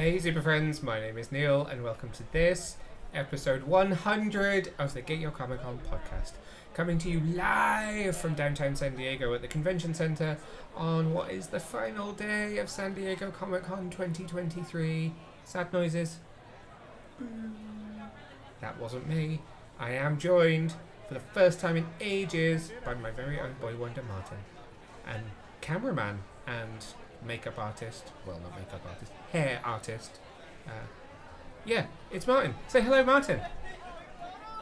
Hey Super Friends, my name is Neil and welcome to this episode 100 of the Get Your Comic Con podcast. Coming to you live from downtown San Diego at the Convention Center on what is the final day of San Diego Comic Con 2023. Sad noises. That wasn't me. I am joined for the first time in ages by my very own boy Wonder Martin and cameraman and makeup artist, well not makeup artist, hair artist. Yeah, it's Martin. Say hello, Martin.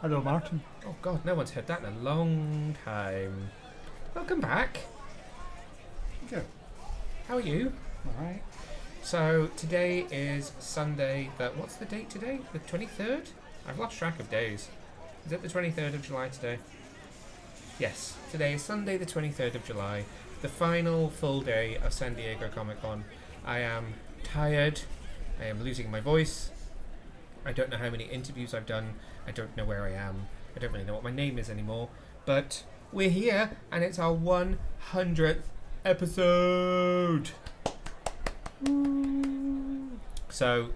Hello, Martin. Oh God, no one's heard that in a long time. Welcome back. Good. How are you? Alright. So today is Sunday. What's the date today? The 23rd? I've lost track of days. Is it the 23rd of July today? Yes, today is Sunday the 23rd of July, the final full day of San Diego Comic Con. I am tired. I am losing my voice. I don't know how many interviews I've done. I don't know where I am. I don't really know what my name is anymore. But we're here and it's our 100th episode. So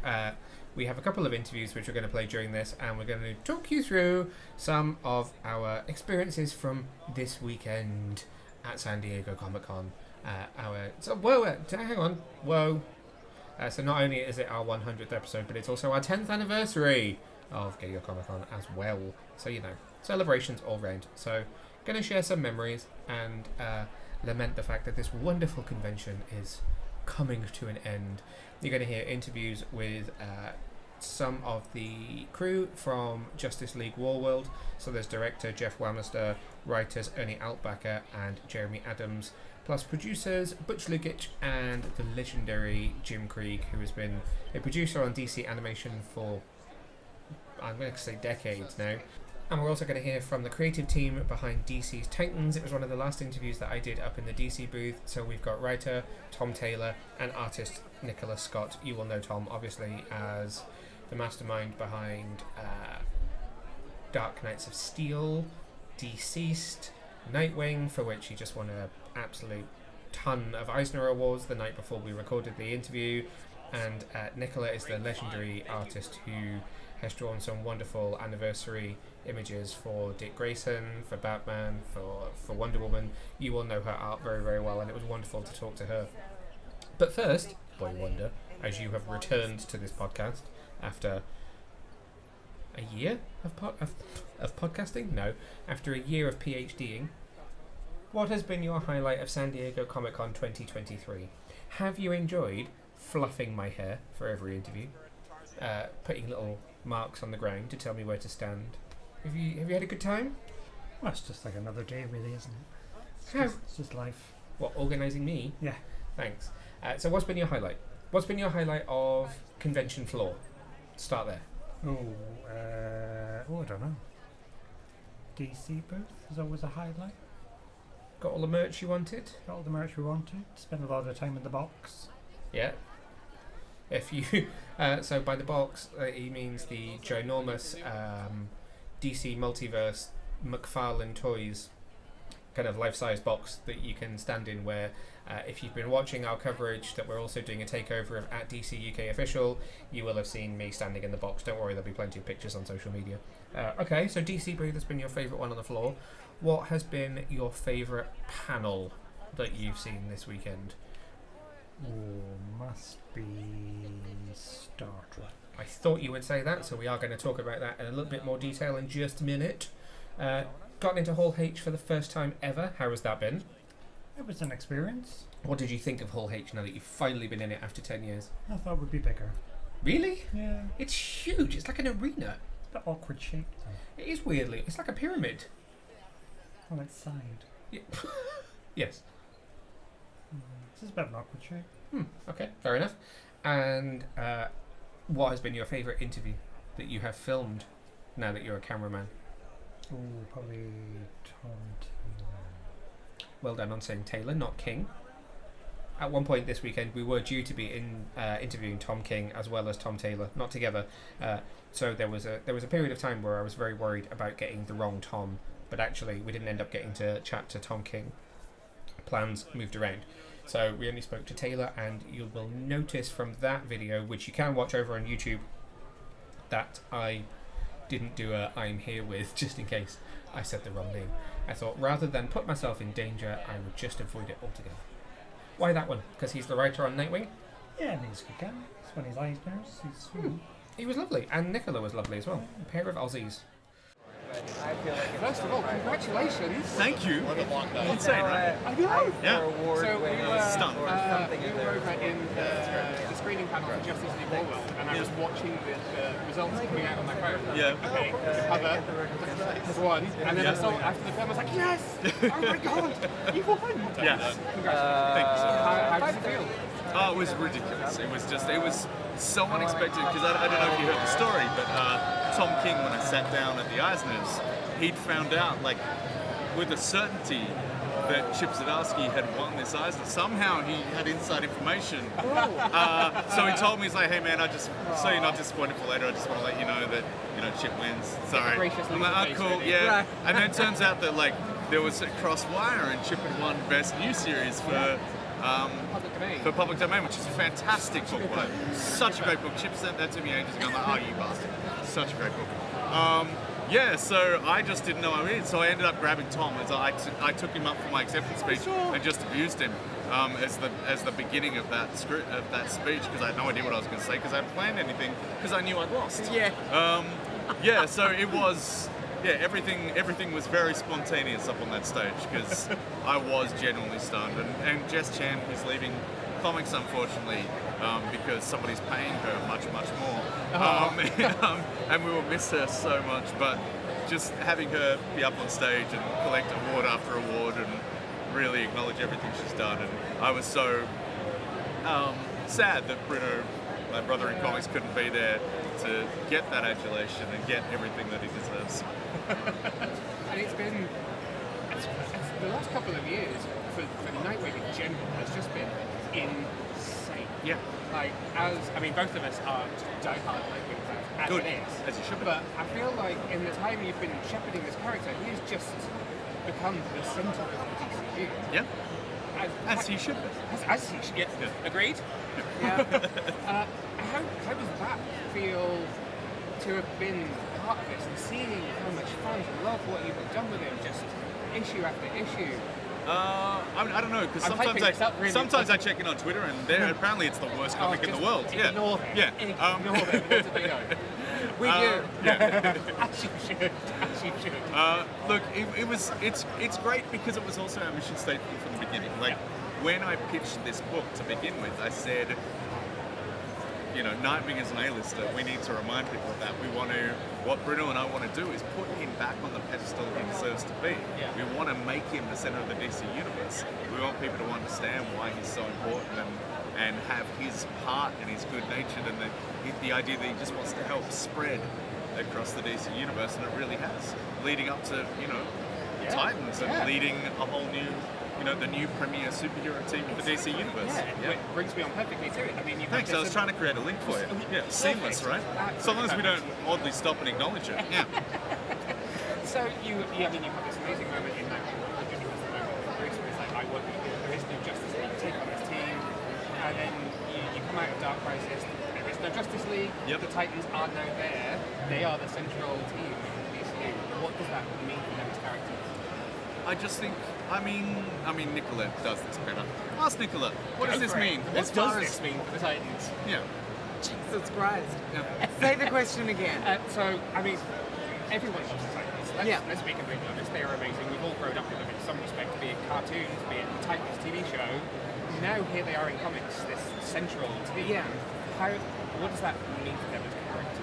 we have a couple of interviews which we're going to play during this, and we're going to talk you through some of our experiences from this weekend at San Diego Comic Con. Hang on. Whoa. So not only is it our 100th episode, but it's also our 10th anniversary of Get Your Comic Con as well. So, you know, celebrations all round. So, going to share some memories and lament the fact that this wonderful convention is coming to an end. You're going to hear interviews with some of the crew from Justice League Warworld. So there's director Jeff Wamester, writers Ernie Altbacker and Jeremy Adams, plus producers Butch, Lukic and the legendary Jim Krieg, who has been a producer on DC animation for, I'm going to say, decades now. And we're also going to hear from the creative team behind DC's Titans. It was one of the last interviews that I did up in the DC booth. So we've got writer Tom Taylor and artist Nicola Scott. You will know Tom, obviously, as the mastermind behind Dark Knights of Steel, Deceased, Nightwing, for which he just won an absolute ton of Eisner Awards the night before we recorded the interview. And Nicola is the legendary artist who has drawn some wonderful anniversary images for Dick Grayson, for Batman, for Wonder Woman. You will know her art very, very well, and it was wonderful to talk to her. But first, Boy Wonder, as you have returned to this podcast after a year of podcasting? No, after a year of PhDing, what has been your highlight of San Diego Comic Con 2023? Have you enjoyed fluffing my hair for every interview? Putting little marks on the ground to tell me where to stand? Have you had a good time? Well, it's just like another day, really, isn't it? It's just life. What, organising me? Yeah. Thanks. So what's been your highlight? What's been your highlight of convention floor? Start there. I don't know. DC booth is always a highlight. Got all the merch you wanted? Got all the merch we wanted. Spent a lot of time in the box. Yeah. If you so by the box, he means the ginormous DC Multiverse McFarlane Toys kind of life-size box that you can stand in, where if you've been watching our coverage that we're also doing a takeover of at DC UK Official, you will have seen me standing in the box. Don't worry, there'll be plenty of pictures on social media. Okay, so DC booth has been your favourite one on the floor. What has been your favourite panel that you've seen this weekend? Must be Star Trek. I thought you would say that, so we are going to talk about that in a little bit more detail in just a minute. Gotten into Hall H for the first time ever. How has that been? It was an experience. What did you think of Hall H now that you've finally been in it after 10 years? I thought it would be bigger. Really? Yeah. It's huge. It's like an arena. It's a bit awkward shape, though. It is weirdly. It's like a pyramid. On its side. Yeah. Yes. It's just a bit of an awkward shape. Okay, fair enough. And what has been your favourite interview that you have filmed now that you're a cameraman? Probably Tom Taylor. Well done on saying Taylor, not King. At one point this weekend, we were due to be interviewing Tom King as well as Tom Taylor, not together. So there was a period of time where I was very worried about getting the wrong Tom, but actually we didn't end up getting to chat to Tom King. Plans moved around. So we only spoke to Taylor, and you will notice from that video, which you can watch over on YouTube, that I didn't do a I'm here with, just in case I said the wrong name. I thought rather than put myself in danger, I would just avoid it altogether. Why that one? Because he's the writer on Nightwing? Yeah, and he's a good guy. It's when he's eyes nurse. He's He was lovely, and Nicola was lovely as well. A pair of Aussies. First of all, congratulations. Thank you. Insane, right? I know. Yeah. So we were, Stunned. we were over in the screening panel for Justice League Warworld, and I was watching the results coming out on my phone. Yeah. Okay, the cover has won, and then I saw it after the film. I was like, yes! Oh my god, you won! Yes. Congratulations. Thank you so much. How does it feel? Oh, it was ridiculous. It was so unexpected because I don't know if you heard the story, but Tom King, when I sat down at the Eisners, he'd found out, like, with a certainty that Chip Zdarsky had won this Eisner. Somehow he had inside information. So he told me, he's like, hey man, so you're not disappointed for later, I just want to let you know that, Chip wins. Sorry. I'm like, oh cool, yeah. And then it turns out that, like, there was a cross-wire and Chip had won Best New Series for Public Domain, which is a fantastic book. Such a great book. Chip sent that to me ages ago. I'm like, oh, you bastard. Such a great book. Yeah, so I just didn't know I was in. So I ended up grabbing Tom. As I took him up for my acceptance speech and just abused him as the beginning of that speech because I had no idea what I was going to say because I hadn't planned anything because I knew I'd lost. Yeah. So it was. Yeah, everything was very spontaneous up on that stage because I was genuinely stunned. And Jess Chan, who's leaving comics, unfortunately, because somebody's paying her much more. And we will miss her so much. But just having her be up on stage and collect award after award and really acknowledge everything she's done. And I was so sad that Bruno, my brother in comics, couldn't be there to get that adulation and get everything that he deserves. And it's been the last couple of years for Nightwing in general has just been insane. Yeah. Like both of us are diehard Nightwing fans, as Good. it is. As you should be. But I feel like in the time you've been shepherding this character, he has just become the centre of the DCU. Yeah. As he should be. As he should. Yeah. Agreed. Yeah. How does that feel to have been part of this and seeing how much fans love what you've done with him, just issue after issue? I don't know because sometimes I check in on Twitter and apparently it's the worst comic in the world. Ignore them. Yeah. Ignore them. What do they know? We do. Yeah. As you should. Look, it's great because it was also our mission statement from the beginning. Like when I pitched this book to begin with, I said, Nightwing is an A-lister. We need to remind people of that. What Bruno and I want to do is put him back on the pedestal he deserves to be. Yeah. We want to make him the center of the DC universe. We want people to understand why he's so important and have his part and his good-natured and the idea that he just wants to help spread across the DC universe, and it really has. Leading up to, Titans and leading a whole new the new premier superhero team of the DC universe. Yeah, it brings me on perfectly to it. Thanks, I was trying to create a link for you. Yeah, seamless, right? So long as we don't oddly stop and acknowledge it. Yeah. So you have this amazing moment in that Bruce where it's like, there is no Justice League, take on this team, and then you come out of Dark Crisis, there is no Justice League, the Titans are now there, they are the central team of the DCU. What does that mean for them as characters? I just think, Nicola does this better. Ask Nicola, what does this mean? What does this mean for the Titans? Yeah. Jesus Christ. Yeah. Say the question again. Everyone loves the Titans. Let's be completely honest, they are amazing. We've all grown up with them in some respect, be it cartoons, be it the Titans TV show. Now here they are in comics, this central team. Yeah. What does that mean for them as characters?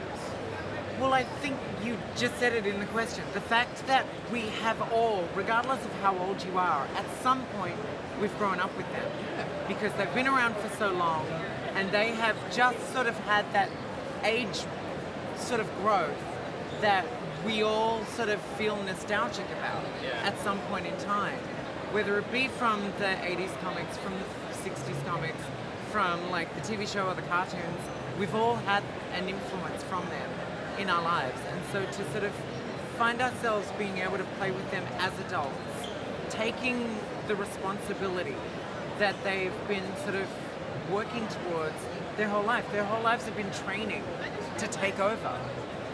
Well, I think you just said it in the question. The fact that we have all, regardless of how old you are, at some point we've grown up with them. Because they've been around for so long and they have just sort of had that age sort of growth that we all sort of feel nostalgic about at some point in time. Whether it be from the 80s comics, from the 60s comics, from like the TV show or the cartoons, we've all had an influence from them in our lives. And so to sort of find ourselves being able to play with them as adults, taking the responsibility that they've been sort of working towards their whole life. Their whole lives have been training to take over.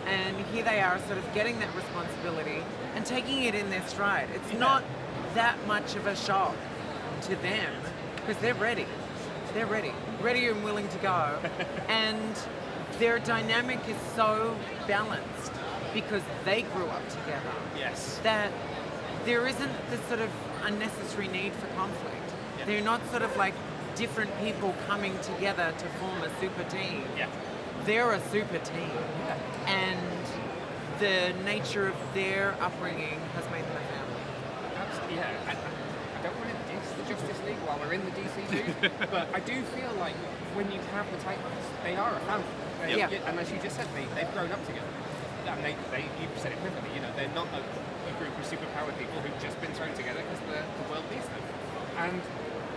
And here they are sort of getting that responsibility and taking it in their stride. It's not that much of a shock to them because they're ready. They're ready and willing to go. And their dynamic is so balanced because they grew up together. Yes. That there isn't this sort of unnecessary need for conflict. Yeah. They're not sort of like different people coming together to form a super team. Yeah. They're a super team. Yeah. And the nature of their upbringing has made them a family. Absolutely, yeah. I don't want to diss the Justice League while we're in the DC news, but I do feel like when you have the Titans, they are a family. And as you just said, they've grown up together. And you said it perfectly, you know, they're not a group of superpowered people who've just been thrown together because the world needs them. And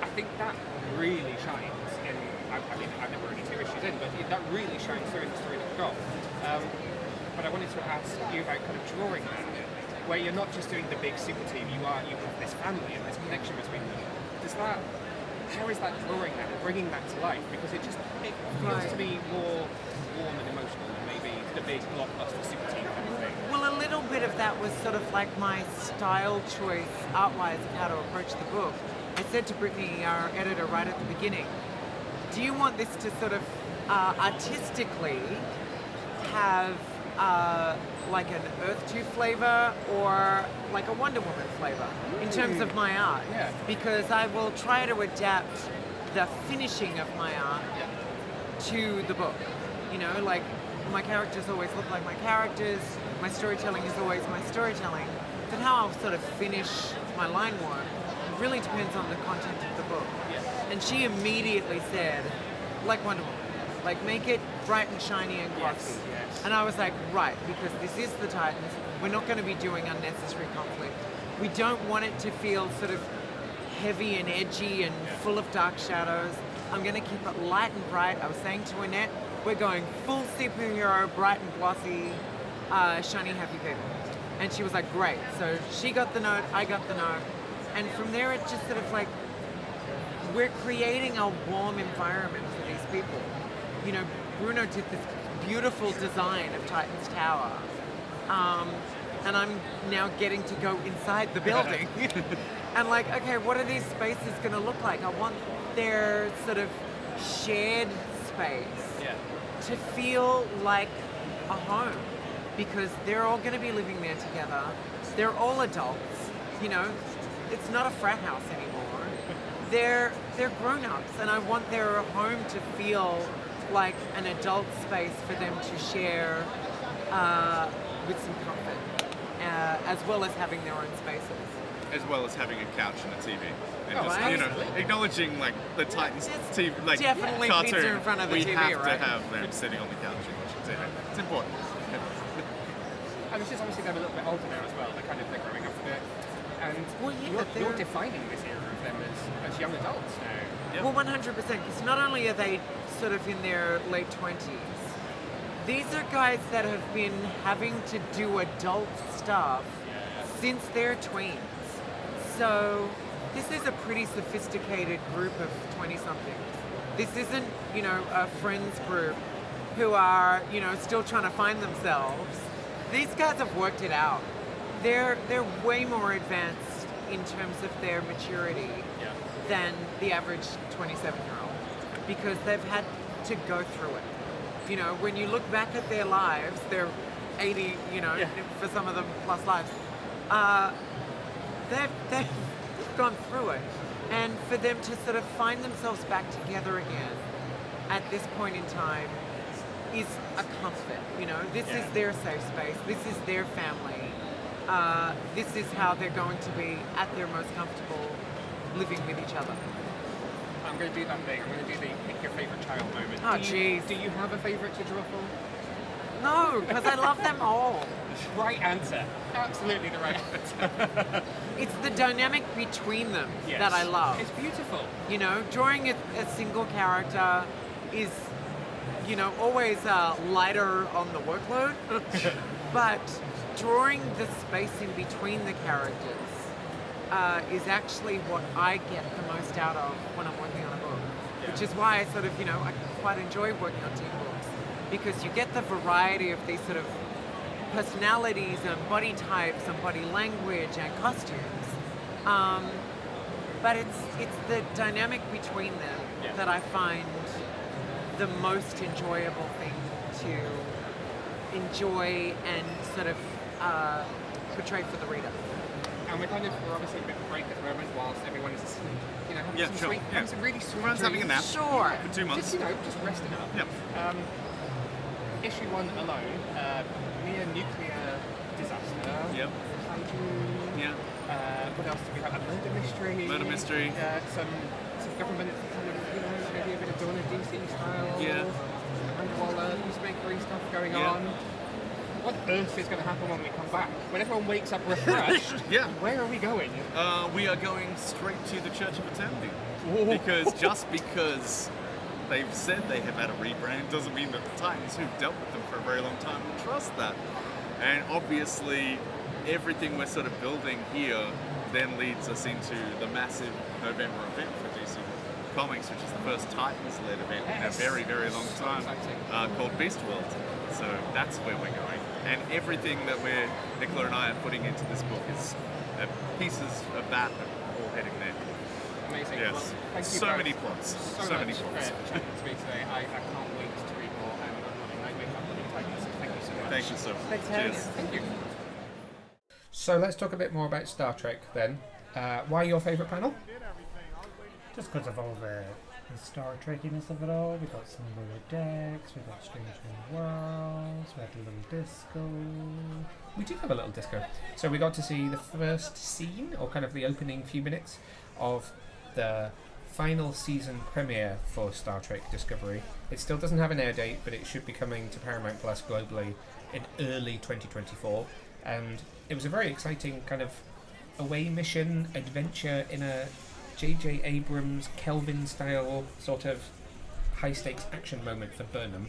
I think that really shines in, I mean, I've never already 2 issues in, but that really shines through in the story that we've got. But I wanted to ask you about kind of drawing that, where you're not just doing the big super team, you have this family and this connection between them. How is that drawing that and bringing that to life? Because it feels to me more warm and emotional than maybe the big blockbuster super team kind of thing. Well, a little bit of that was sort of like my style choice, art-wise, of how to approach the book. I said to Brittany, our editor, right at the beginning, do you want this to sort of artistically have like an Earth 2 flavor or like a Wonder Woman flavor in terms of my art? Yeah. Because I will try to adapt the finishing of my art to the book. You know, like my characters always look like my characters, my storytelling is always my storytelling, but how I'll sort of finish my line work really depends on the content of the book. Yeah. And she immediately said, like Wonder Woman, like make it bright and shiny and glossy. Yes. And I was like, right, because this is the Titans, we're not going to be doing unnecessary conflict. We don't want it to feel sort of heavy and edgy and full of dark shadows. I'm going to keep it light and bright. I was saying to Annette, we're going full superhero, bright and glossy, shiny, happy people. And she was like, great. So she got the note, I got the note. And from there, it just sort of like, we're creating a warm environment for these people. You know, Bruno did this beautiful design of Titan's Tower. And I'm now getting to go inside the building. And like, okay, what are these spaces going to look like? I want their sort of shared space to feel like a home, because they're all going to be living there together. They're all adults, you know. It's not a frat house anymore. They're grown-ups, and I want their home to feel like an adult space for them to share with some comfort, as well as having their own spaces. As well as having a couch and a TV. And Oh, just, you know, acknowledging like the Titans It's TV, like definitely cartoon. pizza in front of the we TV, have right? to have them sitting on the couch and watching TV. It's important. And it's just obviously they're a little bit older now as well. They're growing up a bit. And Well, yeah, you're defining this era of them as young adults now. Yep. Well, 100%, because not only are they sort of in their late 20s, these are guys that have been having to do adult stuff since they're tweens. So this is a pretty sophisticated group of 20-somethings. This isn't, you know, a friends group who are, you know, still trying to find themselves. These guys have worked it out. They're way more advanced in terms of their maturity than the average 27-year-old, because they've had to go through it. You know, when you look back at their lives, they're 80, you know, for some of them plus lives. They've gone through it, and for them to sort of find themselves back together again at this point in time is a comfort. You know, this is their safe space. This is their family. This is how they're going to be at their most comfortable living with each other. I'm going to do that thing. I'm going to do the pick your favourite child moment. Oh, jeez. Do you have a favourite to draw for? No, because I love them all. Right answer. Absolutely the right answer. It's the dynamic between them Yes. that I love. It's beautiful. You know, drawing a single character is, you know, always lighter on the workload. But drawing the space in between the characters is actually what I get the most out of when I'm working on a book, which is why I sort of, I quite enjoy working on team books, because you get the variety of these sort of personalities and body types and body language and costumes. But it's the dynamic between them that I find the most enjoyable thing to enjoy and sort of portray for the reader. And we're obviously a bit of a break at the moment whilst everyone is asleep. Having some really sweet Everyone's having a nap. Sure. For 2 months. Just resting up. Yep. Issue 1 alone, near nuclear disaster. Yep. Yeah. What else do we have? A murder mystery. Some government kind of, maybe a bit of Dawn of DC style. Yeah. Underwater, peacemakery stuff going on. What on earth is going to happen when we come back? When everyone wakes up refreshed, where are we going? We are going straight to the Church of Eternity. Because they've said they have had a rebrand doesn't mean that the Titans who've dealt with them for a very long time will trust that. And obviously, everything we're sort of building here then leads us into the massive November event for DC Comics, which is the first Titans-led event in a very, very long time, called Beast World. So that's where we're going. And everything that Nicola and I are putting into this book is pieces of that all heading there. Amazing. Yes. Well, thank you So both many plots. So many plots. For chatting to me today. I can't wait to read more. And I'm loving Nightwing. I'm loving Titans. Thank you so much. Thank you so much. Thanks for having Cheers. us. Thank you. So let's talk a bit more about Star Trek then. Why your favourite panel? Just because of all the Star Trekiness of it all. We got some lower decks, we got Strange New Worlds, we had a little disco. We did have a little disco. So we got to see the first scene, or kind of the opening few minutes, of the final season premiere for Star Trek Discovery. It still doesn't have an air date, but it should be coming to Paramount Plus globally in early 2024. And it was a very exciting kind of away mission adventure in a J.J. Abrams Kelvin style sort of high stakes action moment for Burnham.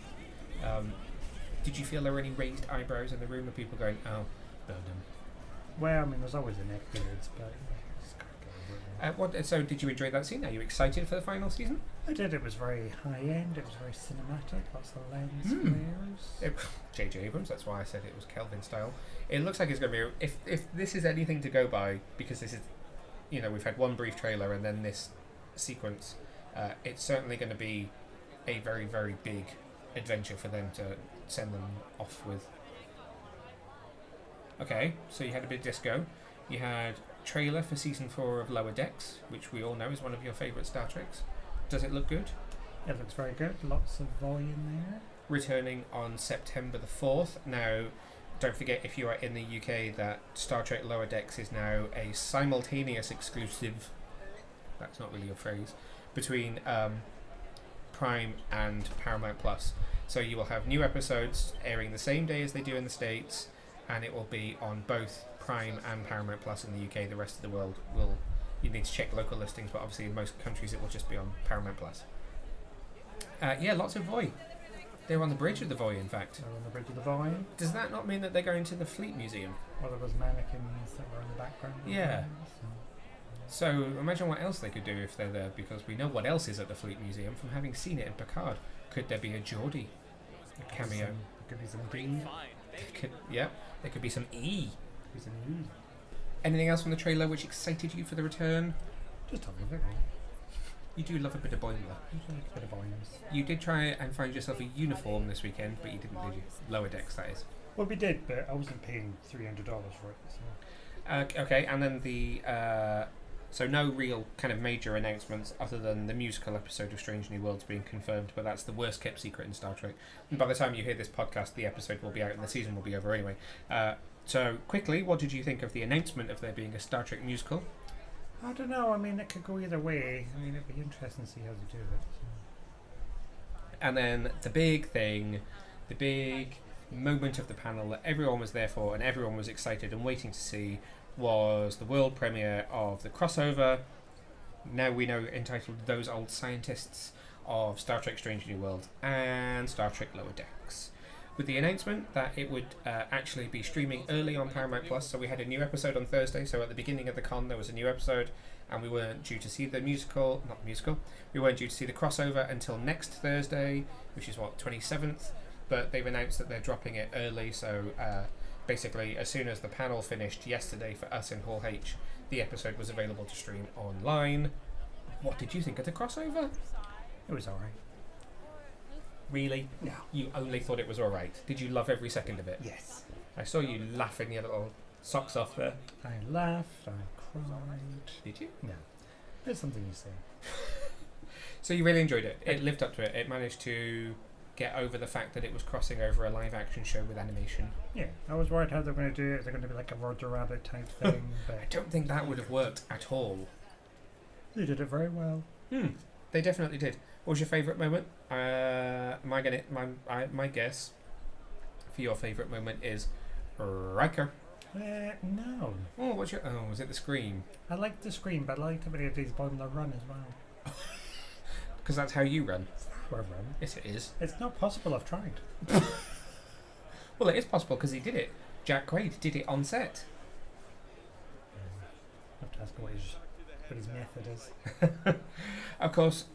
Did you feel there were any raised eyebrows in the room of people going, "Oh, Burnham"? Well, I mean, there's always a neck beards, but So did you enjoy that scene? Are you excited for the final season? I did. It was very high end. It was very cinematic. Lots of lens flares. J.J. Abrams. That's why I said it was Kelvin style. It looks like it's going to be. If this is anything to go by, because this is, we've had one brief trailer and then this sequence. It's certainly going to be a very, very big adventure for them to send them off with. Okay, so you had a bit of disco. You had trailer for season 4 of Lower Decks, which we all know is one of your favourite Star Treks. Does it look good? It looks very good. Lots of volume there. Returning on September the 4th. Now, don't forget, if you are in the UK, that Star Trek Lower Decks is now a simultaneous exclusive, that's not really a phrase, between Prime and Paramount Plus. So you will have new episodes airing the same day as they do in the States, and it will be on both Prime and Paramount Plus in the UK. The rest of the world will, you need to check local listings, but obviously in most countries it will just be on Paramount Plus. Lots of Voy. They're on the bridge of the Voy, in fact. They're on the bridge of the Voy. Does that not mean that they're going to the Fleet Museum? Well, there was mannequins that were in the background. Yeah. So imagine what else they could do if they're there, because we know what else is at the Fleet Museum from having seen it in Picard. Could there be a Geordie cameo? There could be some D. There could be some E. Could be some E. Anything else from the trailer which excited you for the return? Just a little bit, really. You do love a bit of boiler. Just a bit of volumes. You did try and find yourself a uniform this weekend, but you didn't, did you? Lower Decks, that is. Well, we did, but I wasn't paying $300 for it. So. Okay, and then so no real kind of major announcements other than the musical episode of Strange New Worlds being confirmed, but that's the worst kept secret in Star Trek. And by the time you hear this podcast, the episode will be out and the season will be over anyway. So quickly, what did you think of the announcement of there being a Star Trek musical? I don't know. I mean, it could go either way. I mean, it'd be interesting to see how they do it. So. And then the big thing, the big moment of the panel that everyone was there for and everyone was excited and waiting to see, was the world premiere of the crossover, now we know entitled Those Old Scientists, of Star Trek Strange New Worlds and Star Trek Lower Decks. with the announcement that it would actually be streaming early on Paramount Plus. So we had a new episode on Thursday. So at the beginning of the con, there was a new episode, and we weren't due to see the we weren't due to see the crossover until next Thursday, which is 27th. But they've announced that they're dropping it early. So basically, as soon as the panel finished yesterday for us in Hall H, the episode was available to stream online. What did you think of the crossover? It was alright. Really? No. You only thought it was alright. Did you love every second of it? Yes. I saw you laughing your little socks off there. I laughed, I cried. Did you? No. There's something you say. So you really enjoyed it. It lived up to it. It managed to get over the fact that it was crossing over a live action show with animation. Yeah. I was worried how they're going to do it. Is it going to be like a Roger Rabbit type thing? I But don't think that would have worked at all. they did it very well. They definitely did. What was your favourite moment? My guess for your favourite moment is Riker. No. Oh, was it the scream? I liked the screen, but I liked how many of these on the run as well. Because that's how you run. Or run. Yes, it is. It's not possible. I've tried. Well, it is possible because he did it. Jack Quaid did it on set. I have to ask what his method is. Of course,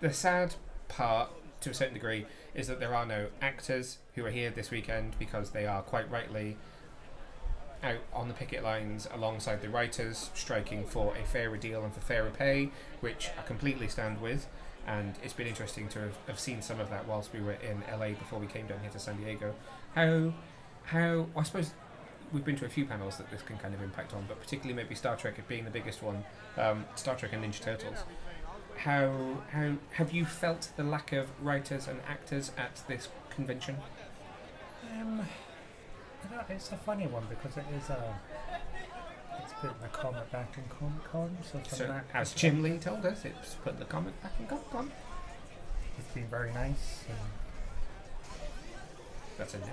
the sad part, to a certain degree, is that there are no actors who are here this weekend because they are quite rightly out on the picket lines alongside the writers, striking for a fairer deal and for fairer pay, which I completely stand with. And it's been interesting to have seen some of that whilst we were in LA before we came down here to San Diego. How I suppose we've been to a few panels that this can kind of impact on, but particularly maybe Star Trek being the biggest one, Star Trek and Ninja Turtles. How have you felt the lack of writers and actors at this convention? It's a funny one because it's putting the comic back in Comic Con. So as Jim Lee told us, it's put the comic back in Comic Con. It's been very nice. That's a no.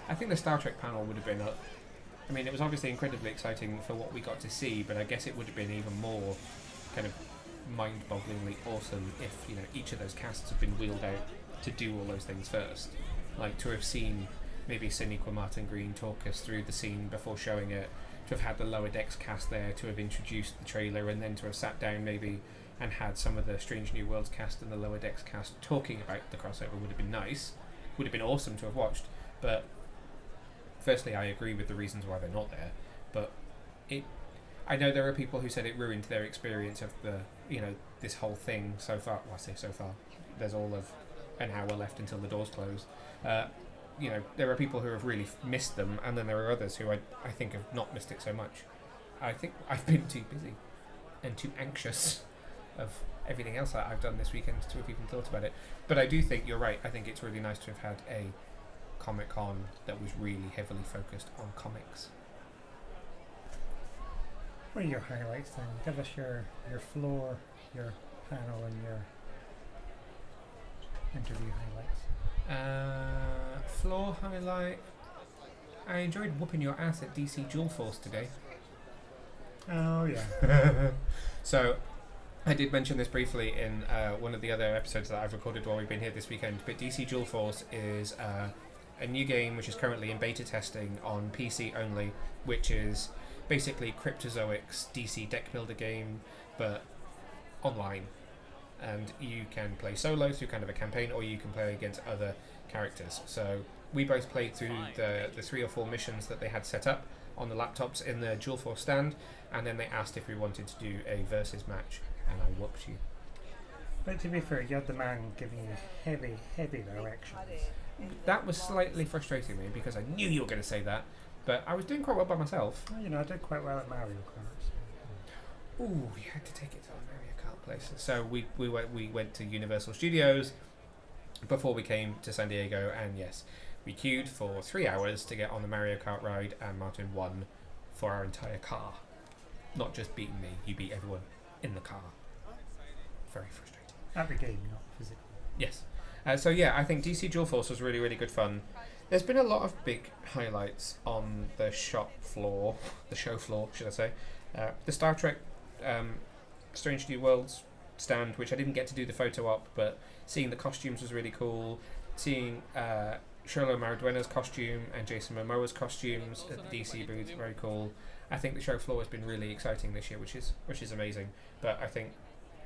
I think the Star Trek panel would have been it was obviously incredibly exciting for what we got to see, but I guess it would have been even more kind of mind-bogglingly awesome if each of those casts have been wheeled out to do all those things first. Like to have seen maybe Sonequa Martin Green talk us through the scene before showing it, to have had the Lower Decks cast there, to have introduced the trailer, and then to have sat down maybe and had some of the Strange New Worlds cast and the Lower Decks cast talking about the crossover would have been nice. Would have been awesome to have watched. But firstly, I agree with the reasons why they're not there. But I know there are people who said it ruined their experience of the this whole thing so far. Well, I say so far. There's all of an hour left until the doors close. There are people who have really missed them, and then there are others who I think have not missed it so much. I think I've been too busy and too anxious of everything else that I've done this weekend to have even thought about it. But I do think you're right. I think it's really nice to have had a Comic-Con that was really heavily focused on comics. What are your highlights then? Give us your floor, your panel, and your interview highlights. Floor highlight. I enjoyed whooping your ass at DC Dual Force today. Oh yeah. So I did mention this briefly in one of the other episodes that I've recorded while we've been here this weekend, but DC Dual Force is a new game which is currently in beta testing on PC only, which is basically Cryptozoic's DC deck builder game, but online. And you can play solo through kind of a campaign, or you can play against other characters. So we both played through the 3 or 4 missions that they had set up on the laptops in the Dual Force stand, and then they asked if we wanted to do a versus match, and I whooped you. But to be fair, you had the man giving you heavy directions. That was slightly frustrating me because I knew you were going to say that, but I was doing quite well by myself. Well, I did quite well at Mario Kart. So. Ooh, you had to take it to a Mario Kart place. So we went to Universal Studios before we came to San Diego, and yes, we queued for 3 hours to get on the Mario Kart ride, and Martin won for our entire car. Not just beating me, you beat everyone in the car. Very frustrating. At the game, not physically. Yes. So yeah, I think DC Dual Force was really, really good fun. There's been a lot of big highlights on the show floor, should I say. The Star Trek Strange New Worlds stand, which I didn't get to do the photo op, but seeing the costumes was really cool. seeing Sholo Mariduena's costume and Jason Momoa's costumes at the DC booth, very cool. I think the show floor has been really exciting this year, which is amazing. But I think,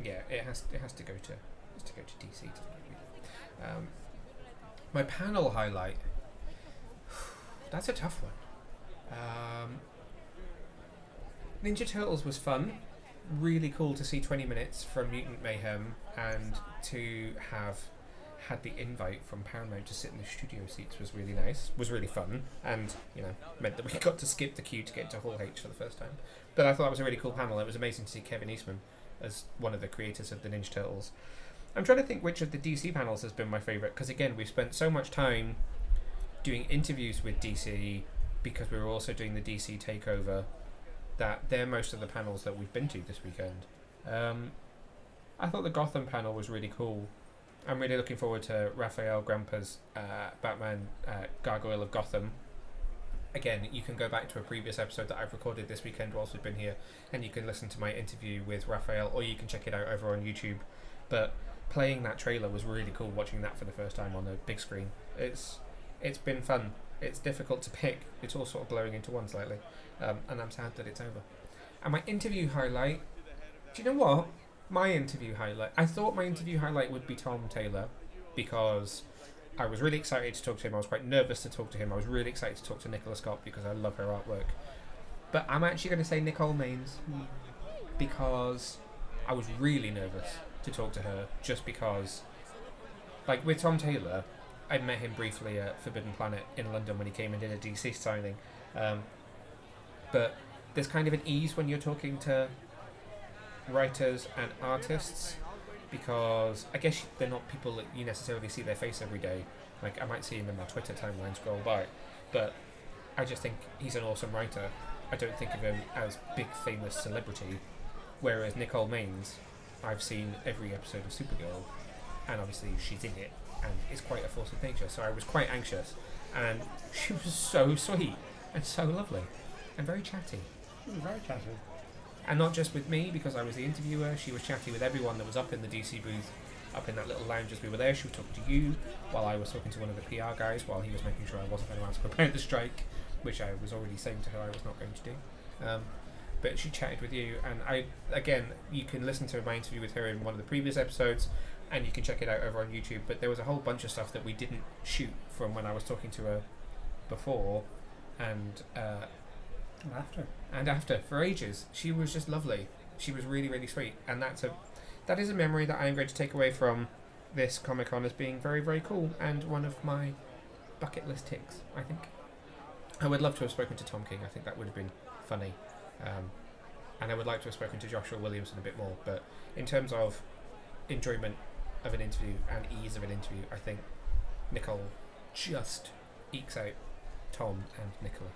yeah, it has to go to DC. My panel highlight. That's a tough one. Ninja Turtles was fun. Really cool to see 20 minutes from Mutant Mayhem and to have had the invite from Paramount to sit in the studio seats was really nice, was really fun, and meant that we got to skip the queue to get to Hall H for the first time. But I thought that was a really cool panel. It was amazing to see Kevin Eastman as one of the creators of the Ninja Turtles. I'm trying to think which of the DC panels has been my favourite, because again, we've spent so much time doing interviews with DC because we were also doing the DC takeover that they're most of the panels that we've been to this weekend. I thought the Gotham panel was really cool. I'm really looking forward to Raphael Grampa's Batman Gargoyle of Gotham. Again, you can go back to a previous episode that I've recorded this weekend whilst we've been here, and you can listen to my interview with Raphael, or you can check it out over on YouTube. But playing that trailer was really cool, watching that for the first time on a big screen. It's been fun. It's difficult to pick. It's all sort of blowing into one slightly. And I'm sad that it's over. And my interview highlight, do you know what? I thought my interview highlight would be Tom Taylor, because I was really excited to talk to him. I was quite nervous to talk to him. I was really excited to talk to Nicola Scott because I love her artwork. But I'm actually going to say Nicole Maines, because I was really nervous to talk to her, just because, like with Tom Taylor, I met him briefly at Forbidden Planet in London when he came and did a DC signing. But there's kind of an ease when you're talking to writers and artists, because I guess they're not people that you necessarily see their face every day. Like, I might see him in my Twitter timeline scroll by, but I just think he's an awesome writer. I don't think of him as big famous celebrity, whereas Nicole Maines, I've seen every episode of Supergirl, and obviously she's in it, and it's quite a force of nature, so I was quite anxious, and she was so sweet and so lovely and very chatty. Very chatty. And not just with me, because I was the interviewer. She was chatty with everyone that was up in the DC booth, up in that little lounge as we were there. She was talking to you while I was talking to one of the PR guys, while he was making sure I wasn't going to ask about the strike, which I was already saying to her I was not going to do. But she chatted with you, and you can listen to my interview with her in one of the previous episodes, and you can check it out over on YouTube. But there was a whole bunch of stuff that we didn't shoot from when I was talking to her before, and after for ages. She was just lovely. She was really, really sweet, and that is a memory that I am going to take away from this Comic-Con as being very, very cool, and one of my bucket list ticks, I think. I would love to have spoken to Tom King. I think that would have been funny, and I would like to have spoken to Joshua Williamson a bit more, but in terms of enjoyment of an interview and ease of an interview, I think Nicole just ekes out Tom and Nicola,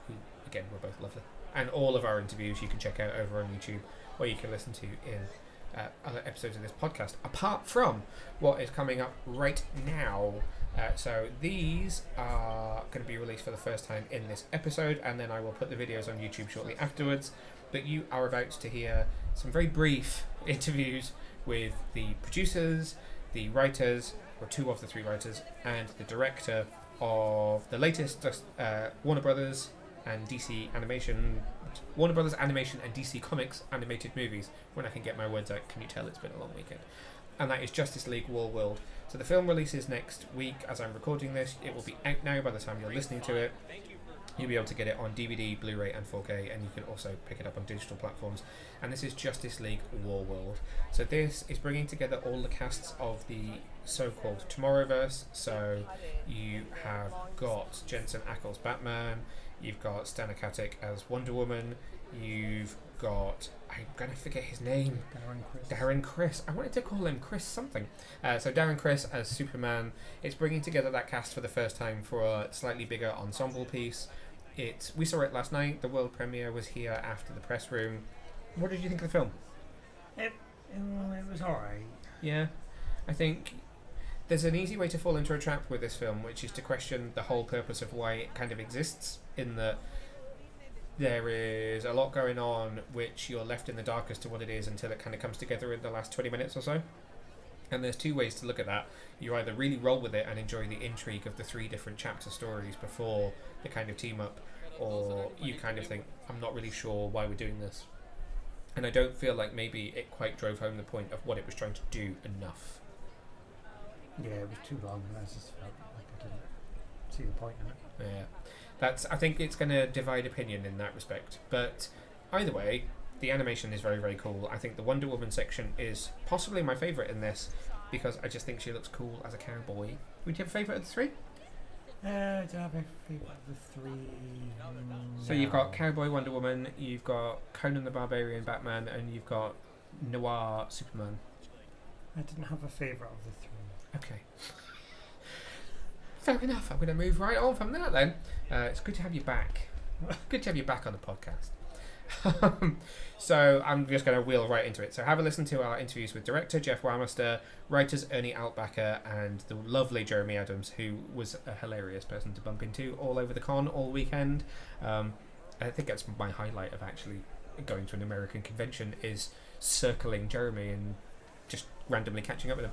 who again were both lovely. And all of our interviews you can check out over on YouTube, or you can listen to in other episodes of this podcast, apart from what is coming up right now. So these are going to be released for the first time in this episode, and then I will put the videos on YouTube shortly afterwards. But you are about to hear some very brief interviews with the producers, the writers, or two of the three writers, and the director of the latest Warner Brothers and DC Animation and DC Comics animated movies. When I can get my words out, can you tell it's been a long weekend? And that is Justice League Warworld. So the film releases next week as I'm recording this. It will be out now by the time you're listening to it. You'll be able to get it on DVD, Blu-ray and 4K, and you can also pick it up on digital platforms. And this is Justice League Warworld. So this is bringing together all the casts of the so-called Tomorrowverse. So you have got Jensen Ackles Batman, you've got Stana Katic as Wonder Woman, you've got, I'm going to forget his name, Darren Criss. I wanted to call him Chris something. So Darren Criss as Superman. It's bringing together that cast for the first time for a slightly bigger ensemble piece. We saw it last night. The world premiere was here after the press room. What did you think of the film? It was alright. Yeah, I think there's an easy way to fall into a trap with this film, which is to question the whole purpose of why it kind of exists, in that there is a lot going on which you're left in the dark as to what it is until it kind of comes together in the last 20 minutes or so. And there's two ways to look at that. You either really roll with it and enjoy the intrigue of the 3 different chapter stories before the kind of team up, or you kind of think, I'm not really sure why we're doing this. And I don't feel like maybe it quite drove home the point of what it was trying to do enough. Yeah, it was too long. I just felt like I didn't see the point in it. Yeah, I think it's going to divide opinion in that respect. But either way, the animation is very, very cool. I think the Wonder Woman section is possibly my favourite in this, because I just think she looks cool as a cowboy. Would you have a favourite of the 3? Do I have a favourite of the 3? So you've got Cowboy Wonder Woman, you've got Conan the Barbarian Batman, and you've got Noir Superman. I didn't have a favourite of the 3. Okay. Fair enough. I'm going to move right on from that then. It's good to have you back. Good to have you back on the podcast. So I'm just going to wheel right into it. So have a listen to our interviews with director Jeff Wamester, writers Ernie Altbacker, and the lovely Jeremy Adams, who was a hilarious person to bump into all over the con all weekend. I think that's my highlight of actually going to an American convention, is circling Jeremy and just randomly catching up with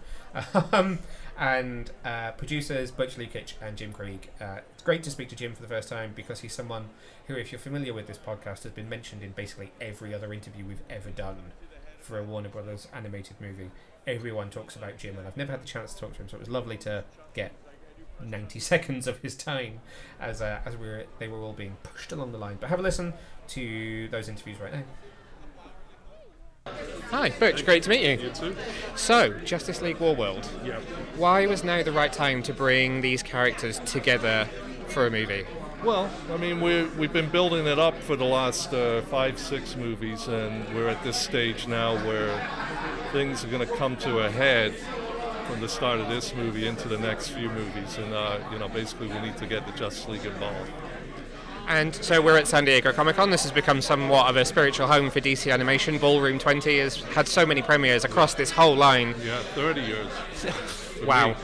him. And producers Butch, Lukic and Jim Krieg. It's great to speak to Jim for the first time, because he's someone who, if you're familiar with this podcast, has been mentioned in basically every other interview we've ever done for a Warner Brothers animated movie. Everyone talks about Jim, and I've never had the chance to talk to him, so it was lovely to get 90 seconds of his time as they were all being pushed along the line. But have a listen to those interviews right now. Hi, Butch, great to meet you. You too. So, Justice League Warworld. Yeah. Why was now the right time to bring these characters together for a movie? Well, I mean, we've been building it up for the last 5-6 movies, and we're at this stage now where things are going to come to a head from the start of this movie into the next few movies, and basically we need to get the Justice League involved. And so we're at San Diego Comic-Con. This has become somewhat of a spiritual home for DC Animation. Ballroom 20 has had so many premieres across this whole line. Yeah, 30 years. Wow.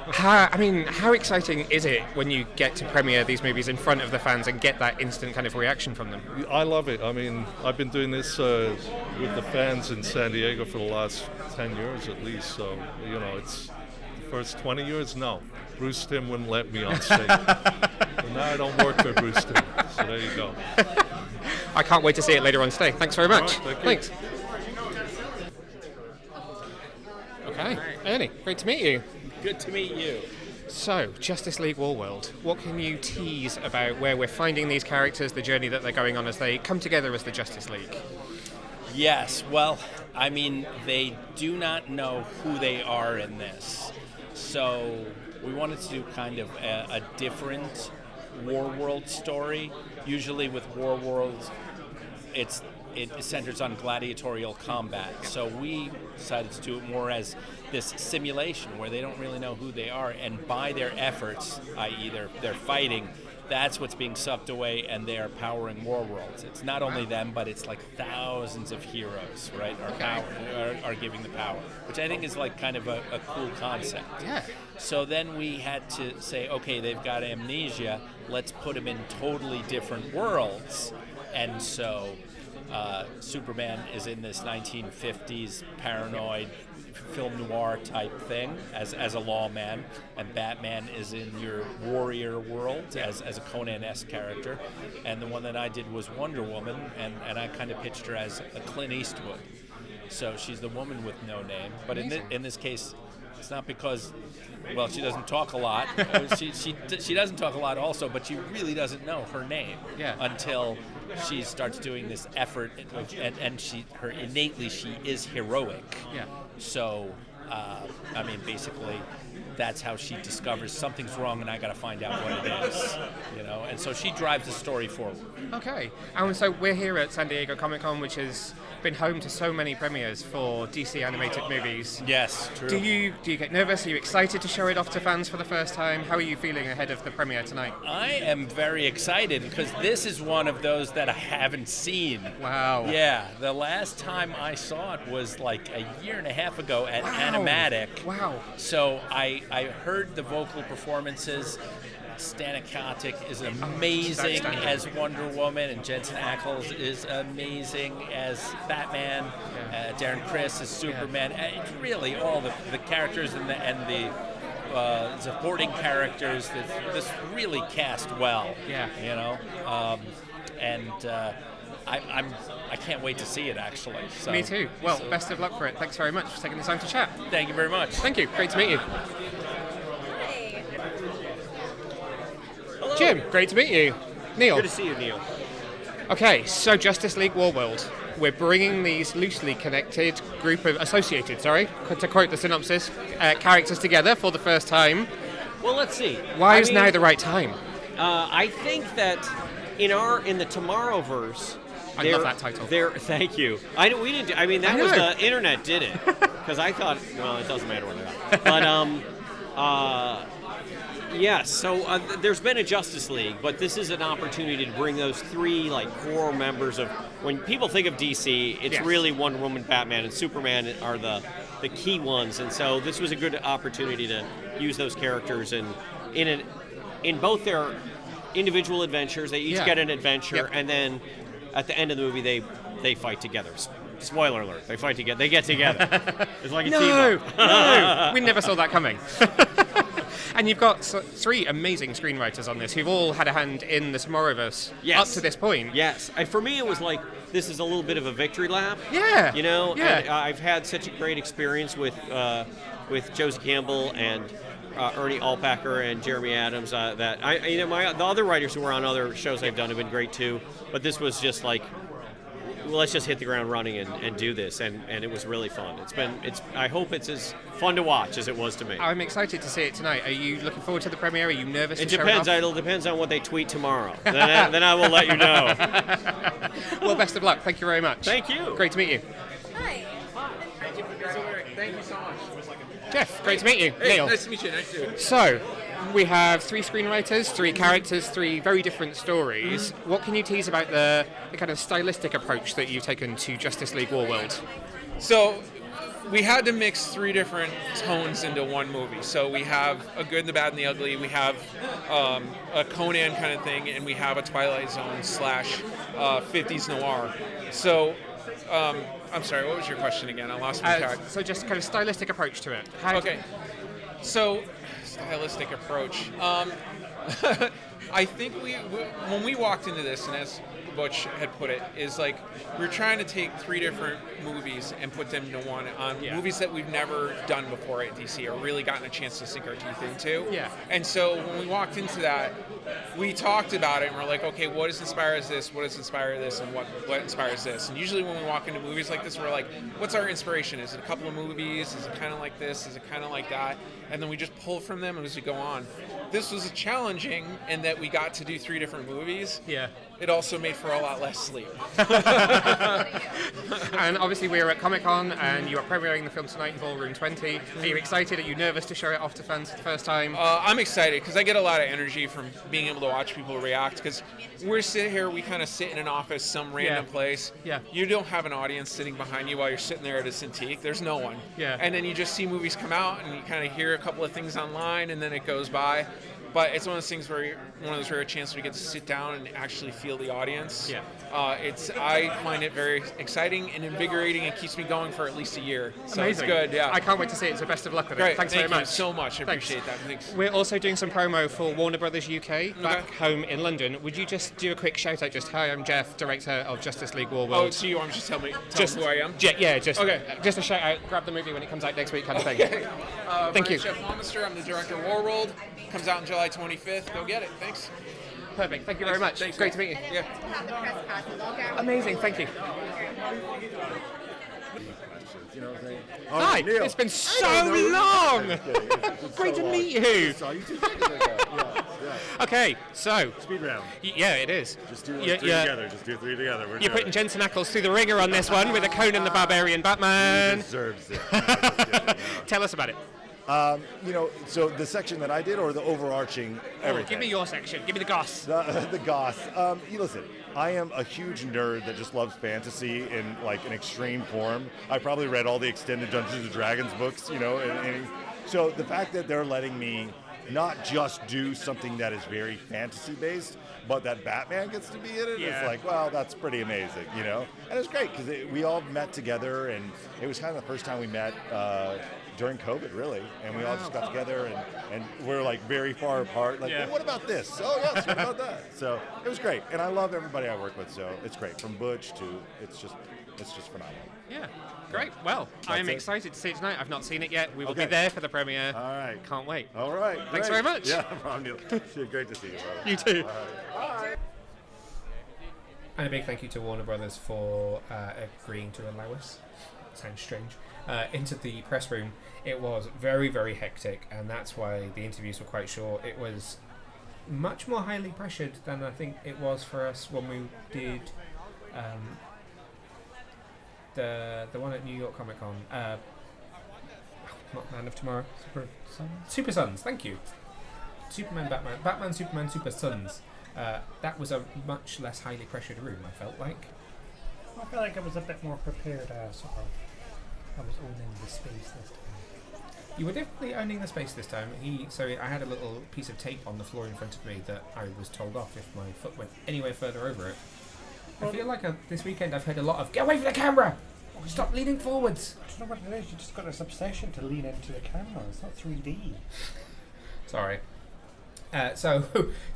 How exciting is it when you get to premiere these movies in front of the fans and get that instant kind of reaction from them? I love it. I mean, I've been doing this with the fans in San Diego for the last 10 years at least, so, it's the first 20 years, no. Bruce Timm wouldn't let me on stage. But now I don't work for Bruce Timm, so there you go. I can't wait to see it later on today. Thanks very much. Right, Thanks. Okay, Ernie, great to meet you. Good to meet you. So, Justice League Warworld, what can you tease about where we're finding these characters, the journey that they're going on as they come together as the Justice League? Yes, well, I mean, they do not know who they are in this. So we wanted to do kind of a different Warworld story. Usually with Warworld, it centers on gladiatorial combat. So we decided to do it more as this simulation where they don't really know who they are, and by their efforts, i.e. they're fighting, that's what's being sucked away, and they are powering Warworlds. It's not only them, but it's like thousands of heroes, right, are giving the power, which I think is like kind of a cool concept. Yeah. So then we had to say, okay, they've got amnesia, let's put them in totally different worlds. And so Superman is in this 1950s paranoid film noir type thing as a lawman, and Batman is in your warrior world as a Conan-esque character, and the one that I did was Wonder Woman, and I kind of pitched her as a Clint Eastwood. So she's the woman with no name, but in this case, it's not because, well, she doesn't talk a lot. She doesn't talk a lot also, but she really doesn't know her name until she starts doing this effort, and her innately she is heroic. Yeah. So, basically, that's how she discovers something's wrong, and I got to find out what it is, And so she drives the story forward. Okay, and so we're here at San Diego Comic-Con, which has been home to so many premieres for DC animated movies. Yes, true. Do you get nervous? Are you excited to show it off to fans for the first time? How are you feeling ahead of the premiere tonight? I am very excited because this is one of those that I haven't seen. Wow. Yeah, the last time I saw it was like a year and a half ago at Animatic. Wow. So I heard the vocal performances. Stanikowski is amazing as Wonder Woman, and Jensen Ackles is amazing as Batman. Darren Criss is Superman. It's really all the characters and the supporting characters that this really cast well. Yeah. You know, I can't wait to see it actually. So, Me too. Well, best of luck for it. Thanks very much for taking the time to chat. Thank you very much. Thank you. Great to meet you. Hi. Jim, great to meet you. Neil. Good to see you, Neil. Okay, so Justice League Warworld. We're bringing these loosely connected to quote the synopsis, characters together for the first time. Well, let's see. Why is now the right time? I think that in the Tomorrowverse, I love that title. Thank you. I know we didn't. I mean, that was the internet did it because I thought, well, it doesn't matter what I thought. But yes. So there's been a Justice League, but this is an opportunity to bring those three core members of when people think of DC, it's really Wonder Woman, Batman, and Superman are the key ones, and so this was a good opportunity to use those characters in both their individual adventures. They each get an adventure, and then at the end of the movie, they fight together. Spoiler alert: they fight together. They get together. It's like a team up. No, we never saw that coming. And you've got three amazing screenwriters on this who've all had a hand in the Tomorrowverse up to this point. Yes, and for me, it was like this is a little bit of a victory lap. Yeah, you know. Yeah. And, I've had such a great experience with Josie Campbell and Ernie Altbacker and Jeremy Adams. That the other writers who were on other shows I've done have been great too. But this was just like, well, let's just hit the ground running and do this, and it was really fun. I hope it's as fun to watch as it was to me. I'm excited to see it tonight. Are you looking forward to the premiere? Are you nervous? It depends. It depends on what they tweet tomorrow. then I will let you know. Well, best of luck. Thank you very much. Thank you. Great to meet you. Hi. Thank you so much. Jeff, great to meet you. Hey, Neil. nice to meet you. Nice to meet you. So, we have three screenwriters, three characters, three very different stories. What can you tease about the kind of stylistic approach that you've taken to Justice League Warworld? So, we had to mix three different tones into one movie. So we have a good, the bad, and the ugly. We have a Conan kind of thing, and we have a Twilight Zone / 50s noir. So, I'm sorry, what was your question again? I lost my track. So just kind of stylistic approach to it. Okay. So, stylistic approach. I think when we walked into this, and as Butch had put it, is like we're trying to take three different movies and put them into one on movies that we've never done before at DC or really gotten a chance to sink our teeth into. Yeah. And so when we walked into that, we talked about it and we're like, okay, what inspires this? What inspires this? And what inspires this? And usually when we walk into movies like this, we're like, what's our inspiration? Is it a couple of movies? Is it kind of like this? Is it kind of like that? And then we just pull from them as we go on. This was challenging in that we got to do three different movies. Yeah. It also made for a lot less sleep. And obviously we're at Comic-Con and you are premiering the film tonight in Ballroom 20. Are you excited? Are you nervous to show it off to fans for the first time? I'm excited because I get a lot of energy from being able to watch people react because we're sitting here, we kind of sit in an office, some random place. Yeah. You don't have an audience sitting behind you while you're sitting there at a Cintiq. There's no one. Yeah. And then you just see movies come out and you kind of hear a couple of things online and then it goes by. But it's one of those things where one of those rare chances where you get to sit down and actually feel the audience. Yeah. I find it very exciting and invigorating. It keeps me going for at least a year. So Amazing. It's good, yeah. I can't wait to see it, so best of luck with it. Great. Thanks Thank very much. you so much. I Thanks. appreciate that. Thanks. We're also doing some promo for Warner Brothers UK back home in London. Would you just do a quick shout out? Just hi, I'm Jeff, director of Justice League Warworld. Oh, so you want to just tell me who I am? Just a shout out. Grab the movie when it comes out next week, kind of thing. Thank you. Jeff Wamester. I'm the director of Warworld. Comes out on July 25th. Go get it. Thanks. Perfect. Thank you very much. Thanks. Great to meet you. Yeah. Have the press passes all down. Amazing. Thank you. You know what I'm saying? Hi. Neil. It's been so long. Great to meet you. So you too. Yeah. Okay, so Speed round. Yeah, it is. Just do three together. Just do three together. You're putting Jensen Ackles through the ringer on this one with a Conan the Barbarian Batman. He deserves it. Tell us about it. So the section that I did, or the overarching everything. Give me your section. Give me the goss. The goss. Listen, I am a huge nerd that just loves fantasy in like an extreme form. I probably read all the extended Dungeons and Dragons books, and so the fact that they're letting me not just do something that is very fantasy based, but that Batman gets to be in it. Yeah. It's like, well, that's pretty amazing, you know. And it's great because we all met together, and it was kind of the first time we met during COVID, really. And we all just got together, and we're like very far apart. Like, well, what about this? Oh yes, what about that? So it was great, and I love everybody I work with. So it's great, from Butch to it's just phenomenal. Yeah, great. Well, I'm excited to see it tonight. I've not seen it yet. We will be there for the premiere. All right. Can't wait. All right. Thanks great. very much. Yeah, no problem, Neil. Great to see you, brother. You too. All right. And a big thank you to Warner Brothers for agreeing to allow us, sounds strange, into the press room. It was very, very hectic, and that's why the interviews were quite short. It was much more highly pressured than I think it was for us when we did the one at New York Comic Con. Not Man of Tomorrow. Super Sons, thank you. Superman, Batman, Superman, Super Sons. That was a much less highly pressured room, I felt like. I feel like I was a bit more prepared. I was owning the space this time. You were definitely owning the space this time. So I had a little piece of tape on the floor in front of me that I was told off if my foot went anywhere further over it. I feel like this weekend I've heard a lot of, get away from the camera! Stop leaning forwards! Do you know what it is? You just got this obsession to lean into the camera. It's not 3D. Sorry. So,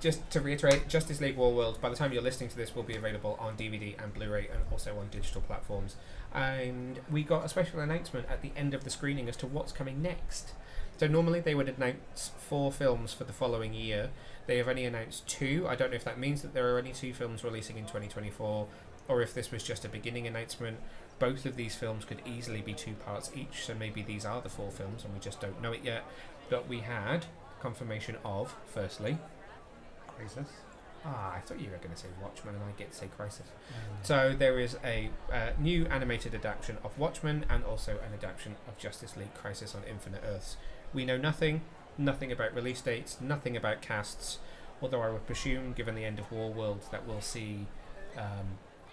just to reiterate, Justice League Warworld, by the time you're listening to this, will be available on DVD and Blu-ray and also on digital platforms. And we got a special announcement at the end of the screening as to what's coming next. So normally they would announce 4 films for the following year. They have only announced 2. I don't know if that means that there are only 2 films releasing in 2024, or if this was just a beginning announcement. Both of these films could easily be 2 parts each, so maybe these are the 4 films and we just don't know it yet. But we had confirmation of, firstly, Crisis. I thought you were going to say Watchmen and I get to say Crisis. So there is a new animated adaptation of Watchmen and also an adaptation of Justice League Crisis on Infinite Earths. We know nothing about release dates, nothing about casts, although I would presume, given the end of Warworld, that we'll see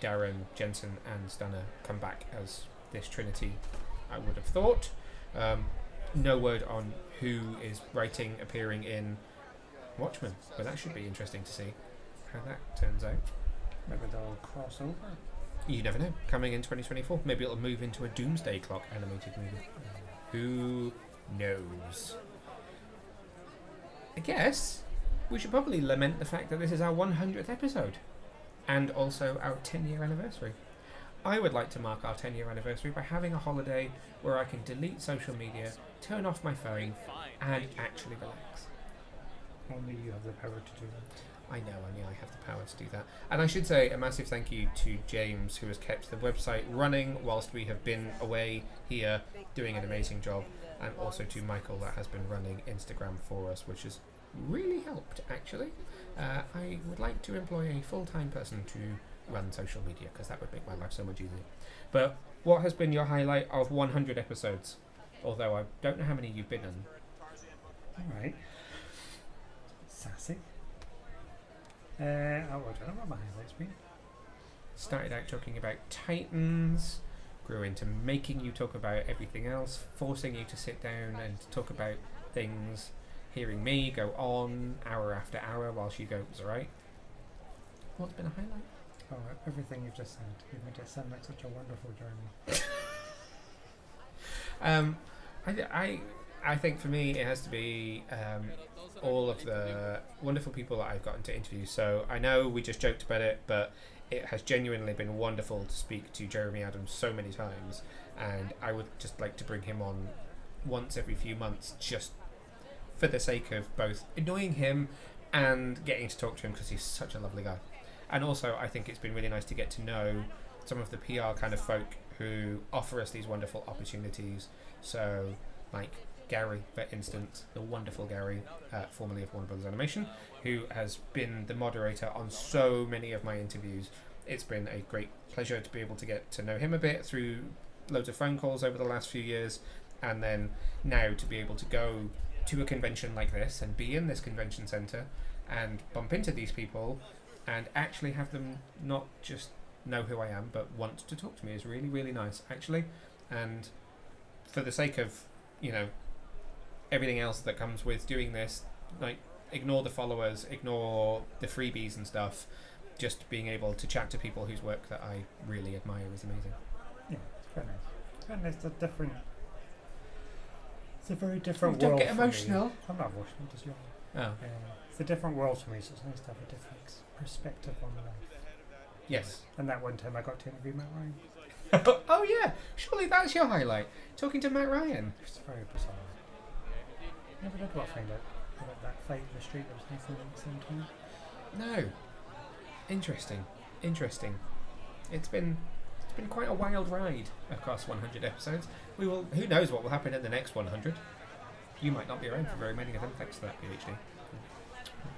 Darren, Jensen and Stunner come back as this trinity, I would have thought. No word on who is writing, appearing in Watchmen, but that should be interesting to see how that turns out. Maybe they'll cross over. You never know. Coming in 2024, maybe it'll move into a Doomsday Clock animated movie. Who knows? I guess we should probably lament the fact that this is our 100th episode and also our 10-year anniversary. I would like to mark our 10-year anniversary by having a holiday where I can delete social media, turn off my phone, and actually relax. Only you have the power to do that. I know, only I have the power to do that. And I should say a massive thank you to James, who has kept the website running whilst we have been away here, doing an amazing job, and also to Michael, that has been running Instagram for us, which has really helped, actually. I would like to employ a full-time person to run social media, because that would make my life so much easier. But what has been your highlight of 100 episodes? Although I don't know how many you've been on. Alright. Sassy. I don't know what my highlights been. Started out talking about Titans, grew into making you talk about everything else, forcing you to sit down and talk about things, hearing me go on hour after hour whilst you go, it's alright. What's been a highlight? Oh, everything you've just said. You made it sound like such a wonderful journey. I think for me it has to be all of the wonderful people that I've gotten to interview. So I know we just joked about it, but it has genuinely been wonderful to speak to Jeremy Adams so many times, and I would just like to bring him on once every few months, just for the sake of both annoying him and getting to talk to him, because he's such a lovely guy. And also I think it's been really nice to get to know some of the PR kind of folk who offer us these wonderful opportunities. So like Gary, for instance, the wonderful Gary, formerly of Warner Brothers Animation, who has been the moderator on so many of my interviews. It's been a great pleasure to be able to get to know him a bit through loads of phone calls over the last few years, and then now to be able to go to a convention like this and be in this convention centre and bump into these people and actually have them not just know who I am but want to talk to me is really, really nice, actually. And for the sake of, you know, everything else that comes with doing this, like, ignore the followers, ignore the freebies and stuff. Just being able to chat to people whose work that I really admire is amazing. Yeah, it's quite nice. And it's a different. It's a very different Don't world. get emotional. For me. I'm not emotional, just young. Oh. It's a different world for me, so it's nice to have a different perspective on life. Yes. And that one time I got to interview Matt Ryan. Oh yeah, surely that's your highlight. Talking to Matt Ryan. It's very bizarre. Never did what I find out about that fight in the street that was happening at the same time. No. Interesting. It's been quite a wild ride across 100 episodes. We will. Who knows what will happen in the next 100? You might not be around for very many of them, thanks to that PhD.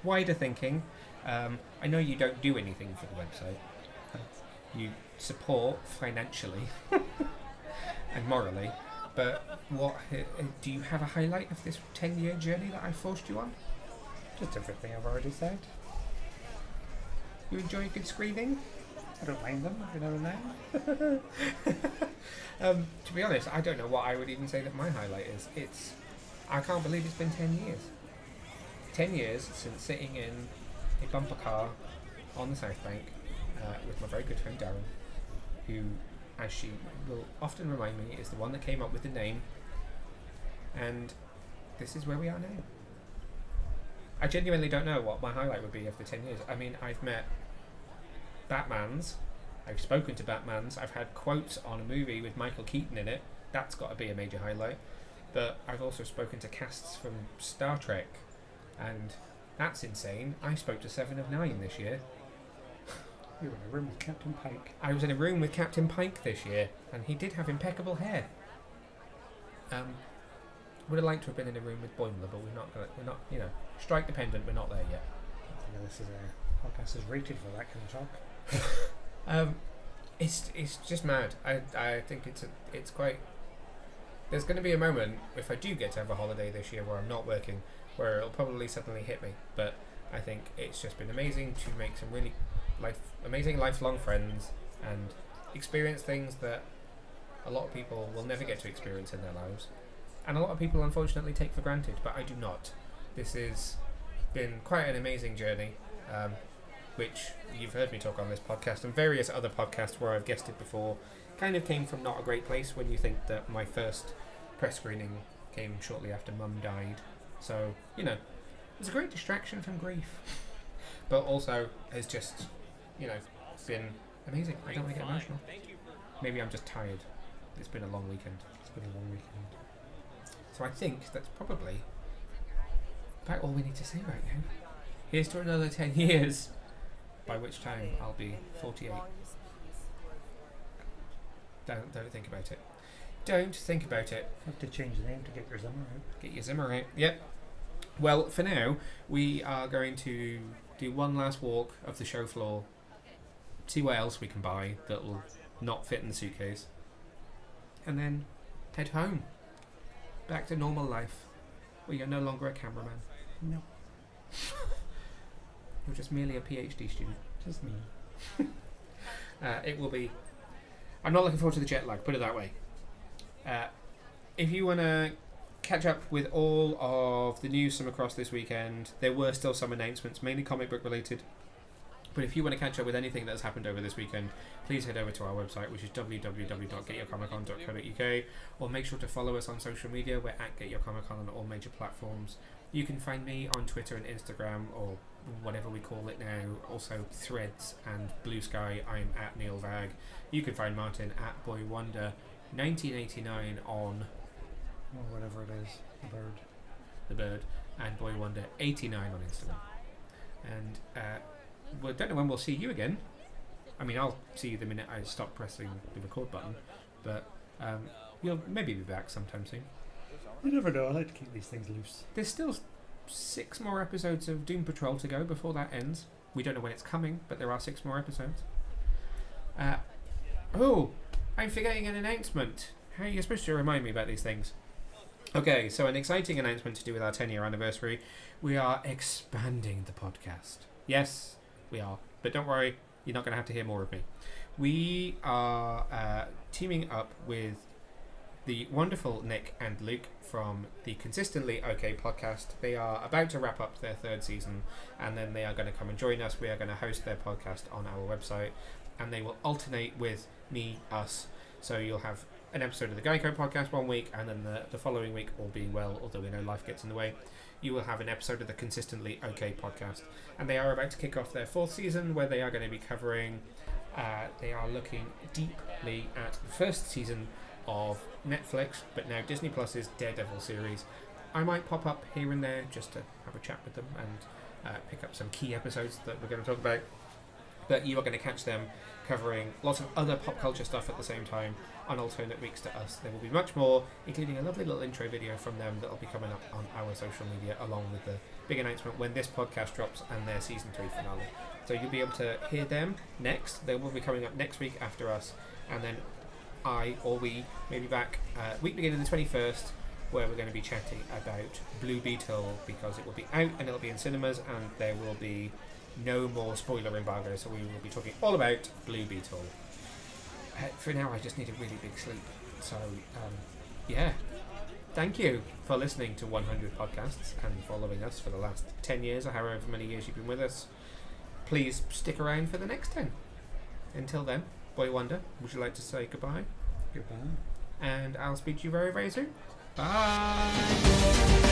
Wider thinking. I know you don't do anything for the website. You support financially and morally, but what do you have a highlight of this 10-year journey that I forced you on? Just everything I've already said. You enjoy a good screening? I don't mind them every now and then. To be honest, I don't know what I would even say that my highlight is. I can't believe it's been 10 years. 10 years since sitting in a bumper car on the South Bank with my very good friend Darren, who, as she will often remind me, is the one that came up with the name. And this is where we are now. I genuinely don't know what my highlight would be after 10 years. I mean, I've met Batmans, I've spoken to Batmans, I've had quotes on a movie with Michael Keaton in it. That's got to be a major highlight. But I've also spoken to casts from Star Trek, and that's insane. I spoke to 7 of 9 this year. You were in a room with Captain Pike. I was in a room with Captain Pike this year, and he did have impeccable hair. Would have liked to have been in a room with Boimler, but we're not, you know, strike dependent. We're not there yet. I think this is a podcast is rated for that kind of talk. It's just mad. I think it's quite. There's going to be a moment if I do get to have a holiday this year where I'm not working, where it'll probably suddenly hit me. But I think it's just been amazing to make some really amazing lifelong friends and experience things that a lot of people will never get to experience in their lives, and a lot of people unfortunately take for granted, but I do not. This has been quite an amazing journey, which you've heard me talk on this podcast and various other podcasts where I've guested before. Kind of came from not a great place when you think that my first press screening came shortly after Mum died. So, you know, it was a great distraction from grief, but also has just, you know, been amazing. I don't want to get emotional. Maybe I'm just tired. It's been a long weekend. So I think that's probably about all we need to say right now. Here's to another 10 years, by which time I'll be 48. Don't think about it. Don't think about it. Have to change the name to get your Zimmer out. Get your Zimmer out. Yep. Well, for now, we are going to do one last walk of the show floor, see what else we can buy that will not fit in the suitcase, and then head home. Back to normal life, where you're no longer a cameraman. No. You're just merely a PhD student. Just me. It will be... I'm not looking forward to the jet lag, put it that way. If you want to catch up with all of the news from across this weekend, there were still some announcements, mainly comic book related. But if you want to catch up with anything that's happened over this weekend, please head over to our website, which is www.getyourcomiccon.co.uk, or make sure to follow us on social media. We're at GetYourComicCon on all major platforms. You can find me on Twitter and Instagram, or whatever we call it now, also Threads and Blue Sky. I'm at Neil Vag. You can find Martin at BoyWonder1989 on... or whatever it is, the bird, and BoyWonder89 on Instagram. And we don't know when we'll see you again. I mean, I'll see you the minute I stop pressing the record button, but you'll maybe be back sometime soon. You never know. I like to keep these things loose. There's still 6 more episodes of Doom Patrol to go before that ends. We don't know when it's coming, but there are 6 more episodes. Oh, I'm forgetting an announcement. How are you supposed to remind me about these things? Okay, so an exciting announcement to do with our 10-year anniversary. We are expanding the podcast. Yes, we are. But don't worry, you're not going to have to hear more of me. We are teaming up with the wonderful Nick and Luke from the Consistently OK podcast. They are about to wrap up their 3rd season, and then they are going to come and join us. We are going to host their podcast on our website, and they will alternate with me, us. So you'll have an episode of the Geico podcast one week, and then the following week, all being well, although we know life gets in the way, you will have an episode of the Consistently OK podcast. And they are about to kick off their 4th season, where they are going to be covering, they are looking deeply at the 1st season of Netflix, but now Disney Plus's Daredevil series. I might pop up here and there just to have a chat with them and pick up some key episodes that we're going to talk about. But you are going to catch them covering lots of other pop culture stuff at the same time on alternate weeks to us. There will be much more, including a lovely little intro video from them that will be coming up on our social media, along with the big announcement when this podcast drops and their season 3 finale. So you'll be able to hear them next. They will be coming up next week after us, and then I or we may be back week beginning the 21st, where we're going to be chatting about Blue Beetle, because it will be out and it'll be in cinemas, and there will be no more spoiler embargo, so we will be talking all about Blue Beetle. For now, I just need a really big sleep. So, yeah. Thank you for listening to 100 podcasts and following us for the last 10 years, or however many years you've been with us. Please stick around for the next 10. Until then, Boy Wonder, would you like to say goodbye? Goodbye. And I'll speak to you very, very soon. Bye!